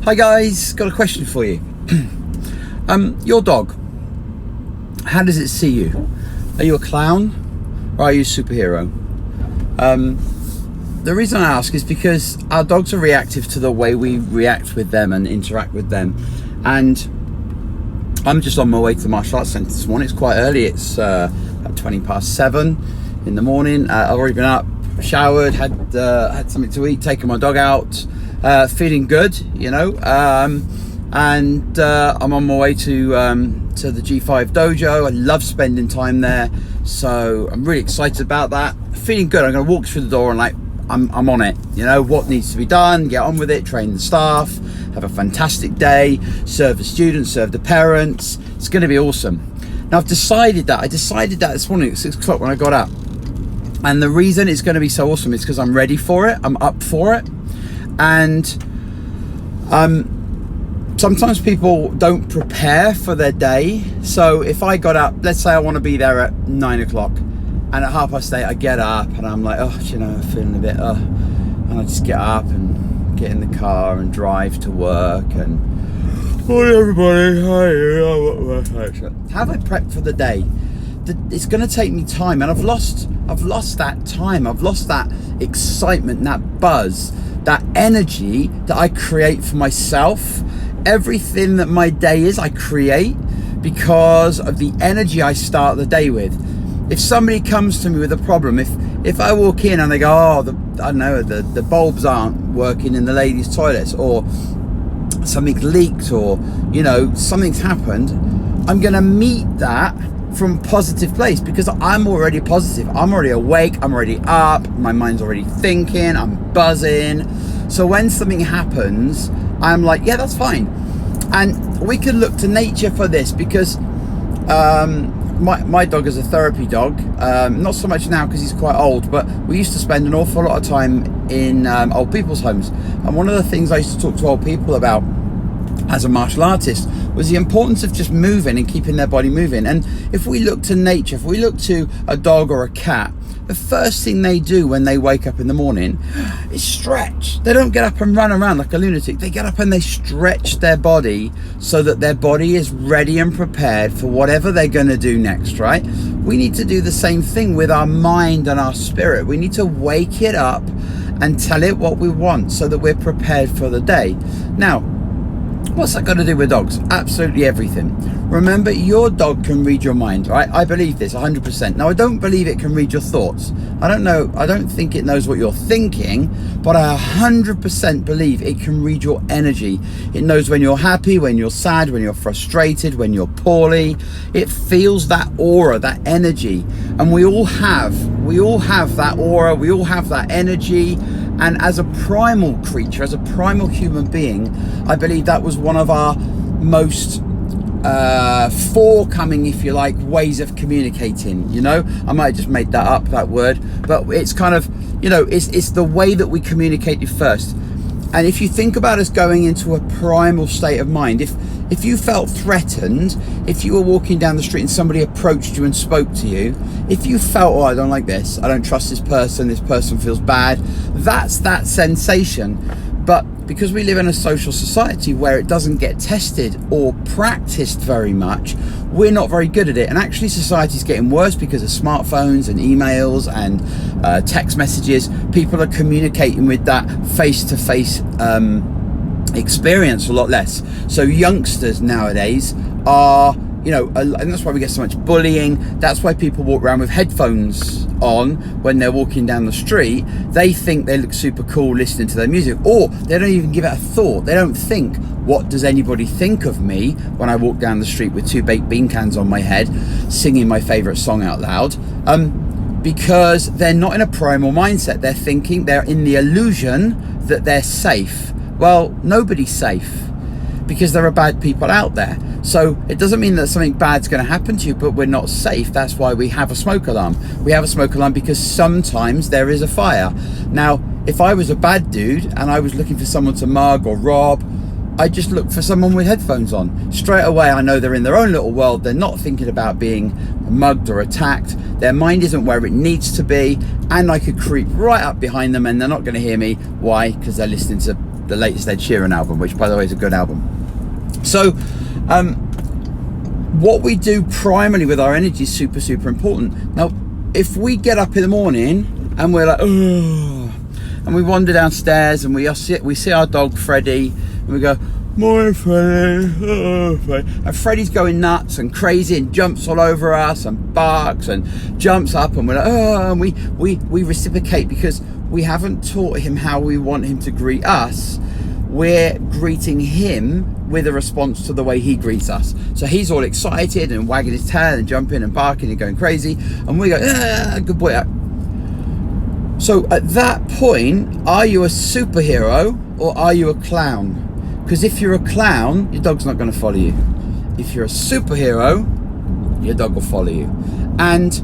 Hi guys, got a question for you. Your dog, how does it see you? Are you a clown or are you a superhero? The reason I ask is because our dogs are reactive to the way we react with them and interact with them. And I'm just on my way to the martial arts centre this morning. It's quite early, it's about 7:20 in the morning. I've already been up, showered, had something to eat, taken my dog out, feeling good, you know, and I'm on my way to the G5 dojo. I love spending time there, so I'm really excited about that. Feeling good. I'm going to walk through the door and I'm on it, you know, what needs to be done, get on with it, train the staff, have a fantastic day, serve the students, serve the parents. It's going to be awesome. Now I decided that this morning at 6 o'clock when I got up, and the reason it's going to be so awesome is because I'm ready for it, I'm up for it. And sometimes people don't prepare for their day. So if I got up, let's say I want to be there at 9 o'clock, and at 8:30 I get up and I'm like, oh, you know, I'm feeling a bit and I just get up and get in the car and drive to work and hi everybody, have I prepped for the day? It's going to take me time, and I've lost that time. I've lost that excitement, that buzz, that energy that I create for myself. Everything that my day is, I create because of the energy I start the day with. If somebody comes to me with a problem, if I walk in and they go, oh, the bulbs aren't working in the ladies' toilets, or something's leaked, or, you know, something's happened, I'm going to meet that from a positive place because I'm already positive. I'm already awake, I'm already up, my mind's already thinking, I'm buzzing. So when something happens, I'm like, yeah, that's fine. And we can look to nature for this because my dog is a therapy dog. Not so much now because he's quite old, but we used to spend an awful lot of time in old people's homes. And one of the things I used to talk to old people about as a martial artist was the importance of just moving and keeping their body moving. And if we look to nature, if we look to a dog or a cat, the first thing they do when they wake up in the morning is stretch. They don't get up and run around like a lunatic. They get up and they stretch their body so that their body is ready and prepared for whatever they're going to do next, right? We need to do the same thing with our mind and our spirit. We need to wake it up and tell it what we want so that we're prepared for the day. Now, what's that got to do with dogs? Absolutely everything. Remember, your dog can read your mind, right? I believe this 100%. Now, I don't believe it can read your thoughts. I don't think it knows what you're thinking, but I 100% believe it can read your energy. It knows when you're happy, when you're sad, when you're frustrated, when you're poorly. It feels that aura, that energy. And we all have that aura, we all have that energy. And as a primal creature, as a primal human being, I believe that was one of our most forthcoming, if you like, ways of communicating. You know, I might have just made that up, that word, but it's kind of, you know, it's the way that we communicated first. And if you think about us going into a primal state of mind, if you felt threatened, if you were walking down the street and somebody approached you and spoke to you, if you felt, oh, I don't like this, I don't trust this person feels bad, that's that sensation. But because we live in a social society where it doesn't get tested or practiced very much, we're not very good at it. And actually society's getting worse because of smartphones and emails and text messages. People are communicating with that face-to-face experience a lot less. So youngsters nowadays are, you know, and that's why we get so much bullying. That's why people walk around with headphones on when they're walking down the street. They think they look super cool listening to their music, or they don't even give it a thought. They don't think, what does anybody think of me when I walk down the street with 2 baked bean cans on my head singing my favorite song out loud? Because they're not in a primal mindset. They're thinking, they're in the illusion that they're safe. Well, nobody's safe because there are bad people out there. So it doesn't mean that something bad's going to happen to you, but we're not safe. That's why we have a smoke alarm. We have a smoke alarm because sometimes there is a fire. Now, if I was a bad dude and I was looking for someone to mug or rob, I just look for someone with headphones on. Straight away, I know they're in their own little world. They're not thinking about being mugged or attacked. Their mind isn't where it needs to be. And I could creep right up behind them and they're not going to hear me. Why? Because they're listening to the latest Ed Sheeran album, which by the way is a good album. So what we do primarily with our energy is super, super important. Now, if we get up in the morning and we're like, oh, and we wander downstairs and we see our dog Freddie, and we go, morning Freddie, oh, Freddie. And Freddie's going nuts and crazy and jumps all over us and barks and jumps up, and we're like, oh, and we reciprocate because we haven't taught him how we want him to greet us. We're greeting him with a response to the way he greets us. So he's all excited and wagging his tail and jumping and barking and going crazy, and we go, ah, good boy. So at that point, are you a superhero or are you a clown? Because if you're a clown, your dog's not going to follow you. If you're a superhero, your dog will follow you. And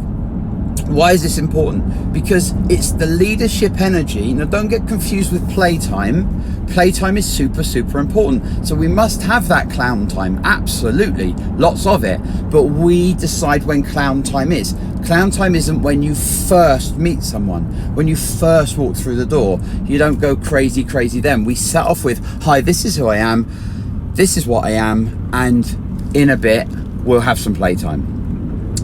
why is this important? Because it's the leadership energy. Now, don't get confused with playtime. Playtime is super, super important. So we must have that clown time. Absolutely. Lots of it. But we decide when clown time is. Clown time isn't when you first meet someone. When you first walk through the door. You don't go crazy, crazy then. We set off with, hi, this is who I am. This is what I am. And in a bit, we'll have some playtime.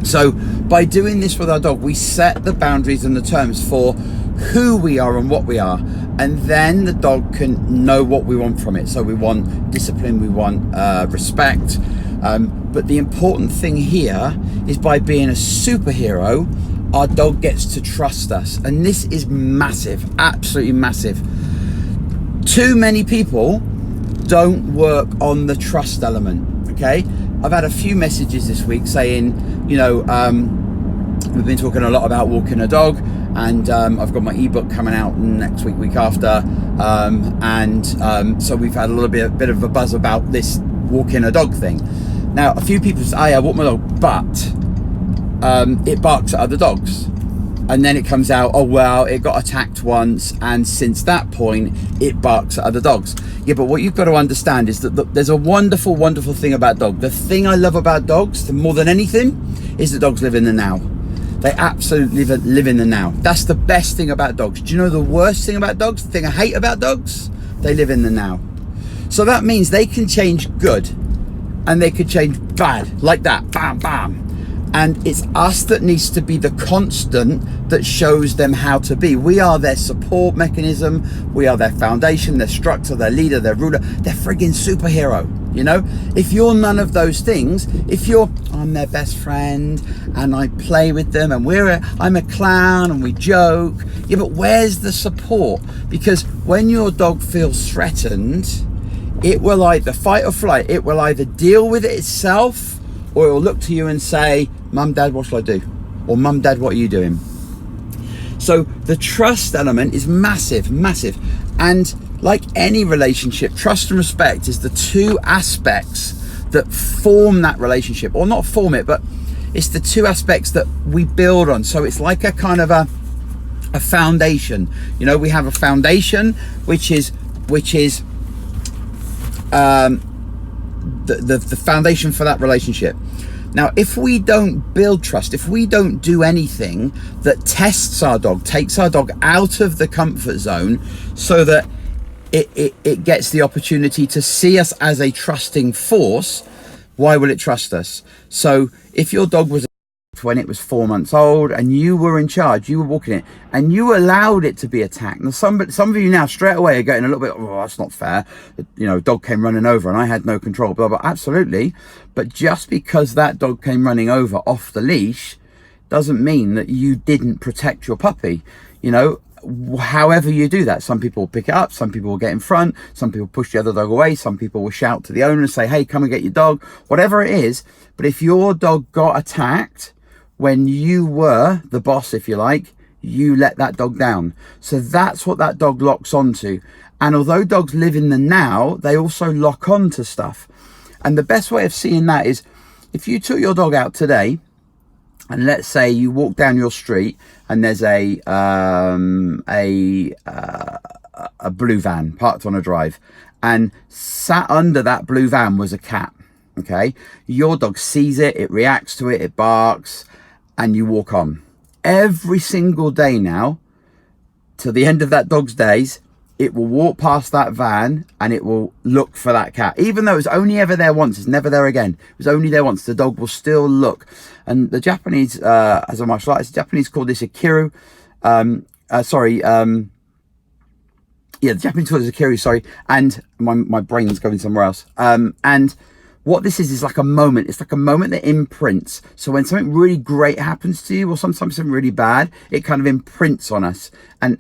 So by doing this with our dog, we set the boundaries and the terms for who we are and what we are, and then the dog can know what we want from it. So we want discipline, we want respect, but the important thing here is by being a superhero, our dog gets to trust us, and this is massive, absolutely massive. Too many people don't work on the trust element. Okay, I've had a few messages this week saying, you know, we've been talking a lot about walking a dog, and I've got my ebook coming out next week after, so we've had a little bit of a buzz about this walking a dog thing. Now, a few people say, I walk my dog, but it barks at other dogs. And then it comes out, oh, well, it got attacked once, and since that point, it barks at other dogs. Yeah, but what you've got to understand is that there's a wonderful, wonderful thing about dogs. The thing I love about dogs, more than anything, is that dogs live in the now. They absolutely live in the now. That's the best thing about dogs. Do you know the worst thing about dogs? The thing I hate about dogs? They live in the now. So that means they can change good, and they could change bad, like that, bam, bam. And it's us that needs to be the constant that shows them how to be. We are their support mechanism. We are their foundation, their structure, their leader, their ruler, their friggin' superhero. You know, if you're none of those things, if you're, I'm their best friend and I play with them and I'm a clown and we joke. Yeah, but where's the support? Because when your dog feels threatened, it will either fight or flight. It will either deal with it itself, or it will look to you and say, Mum, Dad, what shall I do? Or Mum, Dad, what are you doing? So the trust element is massive, massive. And like any relationship, trust and respect is the two aspects that form that relationship. Or not form it, but it's the two aspects that we build on. So it's like a kind of a foundation. You know, we have a foundation, which is the foundation for that relationship. Now, if we don't build trust, if we don't do anything that tests our dog, takes our dog out of the comfort zone so that it gets the opportunity to see us as a trusting force, why will it trust us? So if your dog was when it was 4 months old and you were in charge, you were walking it and you allowed it to be attacked. Now some of you now straight away are getting a little bit, oh, that's not fair, you know, dog came running over and I had no control, blah blah. Absolutely, but just because that dog came running over off the leash doesn't mean that you didn't protect your puppy. You know, however you do that, some people will pick it up, some people will get in front, some people push the other dog away, some people will shout to the owner and say, hey, come and get your dog, whatever it is. But if your dog got attacked when you were the boss, if you like, you let that dog down. So that's what that dog locks onto. And although dogs live in the now, they also lock on to stuff. And the best way of seeing that is if you took your dog out today, and let's say you walk down your street and there's a blue van parked on a drive, and sat under that blue van was a cat. Okay, your dog sees it, it reacts to it, it barks, and you walk on. Every single day now, to the end of that dog's days, it will walk past that van and it will look for that cat. Even though it's only ever there once, it's never there again. It was only there once. The dog will still look. And the Japanese, as a martial artist, the Japanese call this Akiru. Yeah, the Japanese call it Akiru, sorry. And my brain's going somewhere else. And what this is like a moment. It's like a moment that imprints. So when something really great happens to you, or sometimes something really bad, it kind of imprints on us, and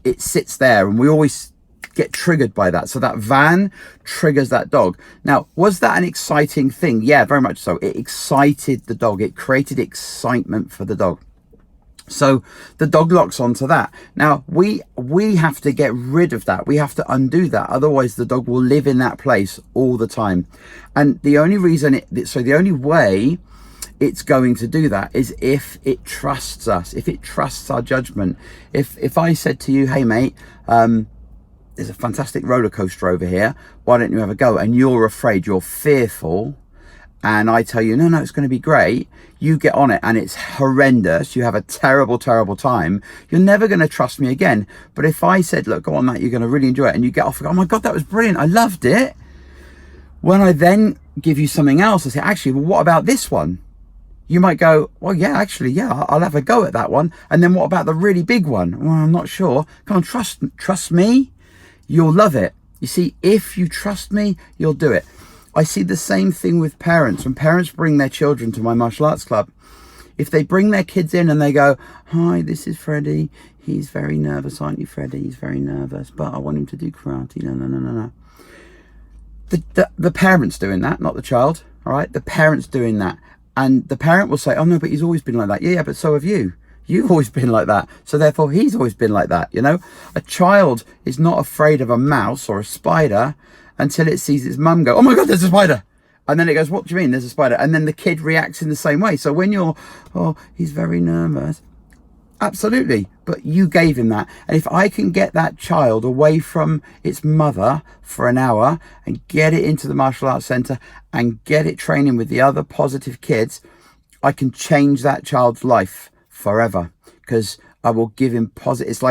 it sits there, and we always get triggered by that. So that van triggers that dog. Now, was that an exciting thing? Yeah, very much so. It excited the dog. It created excitement for the dog. So the dog locks onto that. Now we have to get rid of that. We have to undo that. Otherwise the dog will live in that place all the time. And the only reason the only way it's going to do that is if it trusts us, if it trusts our judgment. If I said to you, hey mate, there's a fantastic roller coaster over here, why don't you have a go? And you're afraid, you're fearful, and I tell you, no, it's going to be great. You get on it and it's horrendous. You have a terrible, terrible time. You're never going to trust me again. But if I said, look, go on, Matt, you're going to really enjoy it, and you get off and go, oh my God, that was brilliant, I loved it. When I then give you something else, I say, actually, well, what about this one? You might go, well, yeah, actually, yeah, I'll have a go at that one. And then what about the really big one? Well, I'm not sure. Come on, trust me. You'll love it. You see, if you trust me, you'll do it. I see the same thing with parents. When parents bring their children to my martial arts club, if they bring their kids in and they go, hi, this is Freddie. He's very nervous, aren't you, Freddie? He's very nervous, but I want him to do karate. No. The parent's doing that, not the child, all right? The parent's doing that. And the parent will say, oh, no, but he's always been like that. Yeah, but so have you. You've always been like that. So therefore, he's always been like that, you know? A child is not afraid of a mouse or a spider until it sees its mum go, oh my God, there's a spider. And then it goes, what do you mean there's a spider? And then the kid reacts in the same way. So when you're, oh, he's very nervous. Absolutely. But you gave him that. And if I can get that child away from its mother for an hour and get it into the martial arts center and get it training with the other positive kids, I can change that child's life forever, because I will give him positive. It's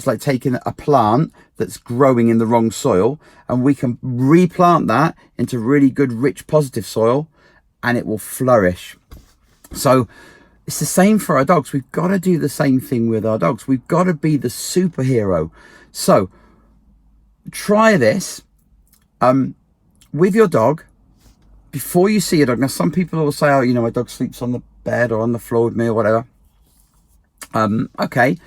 like taking a plant that's growing in the wrong soil, and we can replant that into really good, rich, positive soil, and it will flourish. So it's the same for our dogs. We've got to do the same thing with our dogs. We've got to be the superhero. So try this with your dog before you see your dog. Now, some people will say, oh, you know, my dog sleeps on the bed or on the floor with me or whatever. Okay.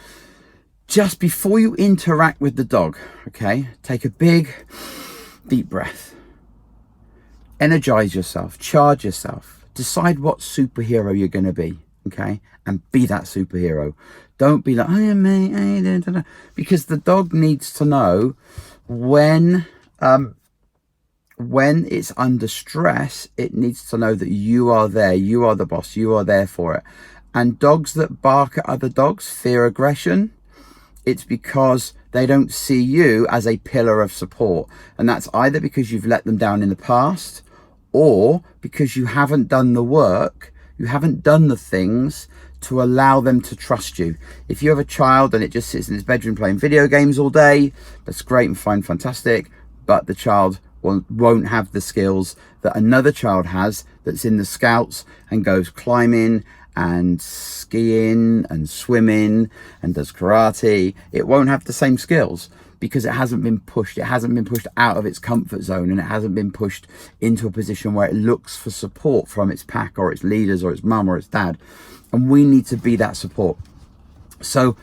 Just before you interact with the dog, okay, take a big, deep breath. Energize yourself, charge yourself, decide what superhero you're going to be, okay, and be that superhero. Don't be like, oh, mate, because the dog needs to know when it's under stress, it needs to know that you are there, you are the boss, you are there for it. And dogs that bark at other dogs, fear aggression, it's because they don't see you as a pillar of support. And that's either because you've let them down in the past, or because you haven't done the work, you haven't done the things to allow them to trust you. If you have a child and it just sits in its bedroom playing video games all day, that's great and fine, fantastic, but the child won't have the skills that another child has that's in the Scouts and goes climbing and skiing and swimming and does karate. It won't have the same skills because it hasn't been pushed. It hasn't been pushed out of its comfort zone, and it hasn't been pushed into a position where it looks for support from its pack or its leaders or its mum or its dad. And we need to be that support. So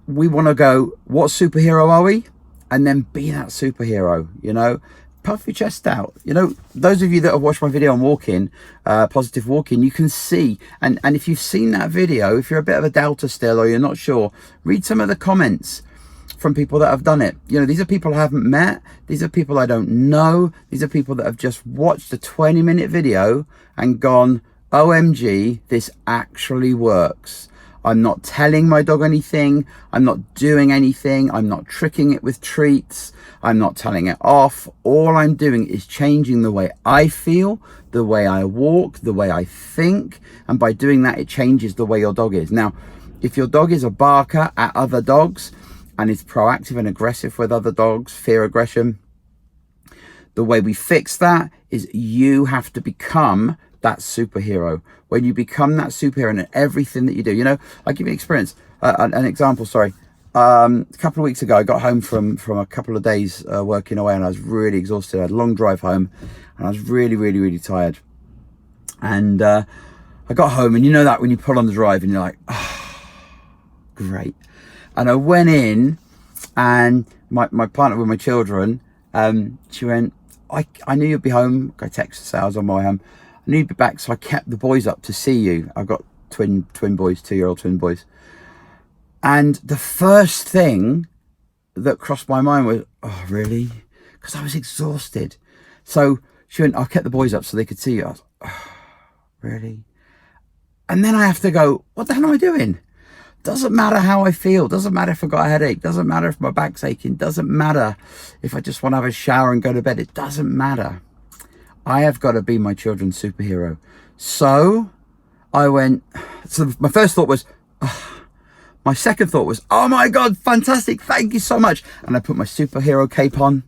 we want to go, what superhero are we? And then be that superhero, you know. Puff your chest out. You know, those of you that have watched my video on walking, positive walking, you can see, and if you've seen that video, if you're a bit of a doubter still or you're not sure, read some of the comments from people that have done it. You know, these are people I haven't met, these are people I don't know, these are people that have just watched a 20-minute video and gone, OMG, this actually works. I'm not telling my dog anything, I'm not doing anything, I'm not tricking it with treats, I'm not telling it off. All I'm doing is changing the way I feel, the way I walk, the way I think, and by doing that, it changes the way your dog is. Now, if your dog is a barker at other dogs, and is proactive and aggressive with other dogs, fear aggression. The way we fix that is you have to become that superhero. When you become that superhero in everything that you do, you know, I'll give you an experience, an example, sorry. A couple of weeks ago, I got home from a couple of days working away, and I was really exhausted. I had a long drive home, and I was really tired. And I got home, and you know that when you pull on the drive and you're like, oh, great. And I went in, and my partner with my children, she went, I knew you'd be home. I texted to say I was on my way home. I knew you'd be back, so I kept the boys up to see you. I've got twin boys, 2-year-old twin boys. And the first thing that crossed my mind was, oh, really? Because I was exhausted. So she went, I kept the boys up so they could see you. I was like, oh, really? And then I have to go, what the hell am I doing? Doesn't matter how I feel. Doesn't matter if I got a headache. Doesn't matter if my back's aching. Doesn't matter if I just want to have a shower and go to bed. It doesn't matter. I have got to be my children's superhero. So I went, so my first thought was, oh. My second thought was, oh my God, fantastic. Thank you so much. And I put my superhero cape on,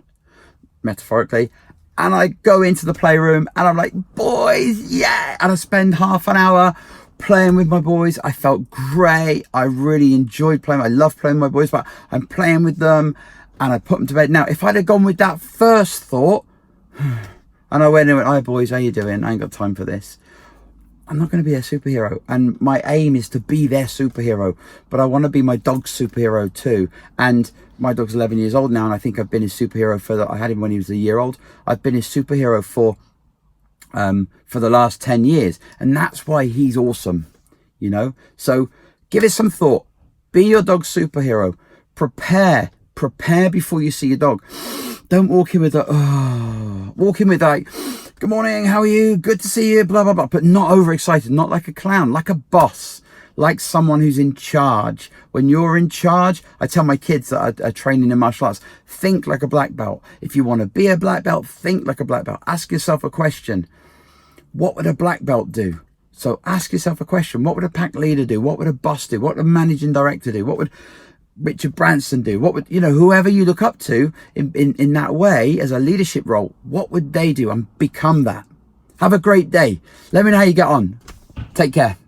metaphorically, and I go into the playroom and I'm like, boys, yeah. And I spend half an hour playing with my boys. I felt great. I really enjoyed playing. I love playing with my boys, but I'm playing with them and I put them to bed. Now, if I'd have gone with that first thought and I went and went, hi boys, how you doing? I ain't got time for this. I'm not going to be a superhero, and my aim is to be their superhero, but I want to be my dog's superhero too. And my dog's 11 years old now, and I think I've been his superhero I had him when he was a year old. I've been his superhero for the last 10 years, and that's why he's awesome, you know. So give it some thought. Be your dog's superhero. Prepare before you see your dog. Don't walk in with walk in with like, good morning, how are you? Good to see you, blah, blah, blah. But not overexcited, not like a clown, like a boss, like someone who's in charge. When you're in charge, I tell my kids that are training in martial arts, think like a black belt. If you want to be a black belt, think like a black belt. Ask yourself a question. What would a black belt do? So ask yourself a question. What would a pack leader do? What would a boss do? What would a managing director do? What would Richard Branson do? What would, you know, whoever you look up to in that way as a leadership role, what would they do? And become that. Have a great day. Let me know how you get on. Take care.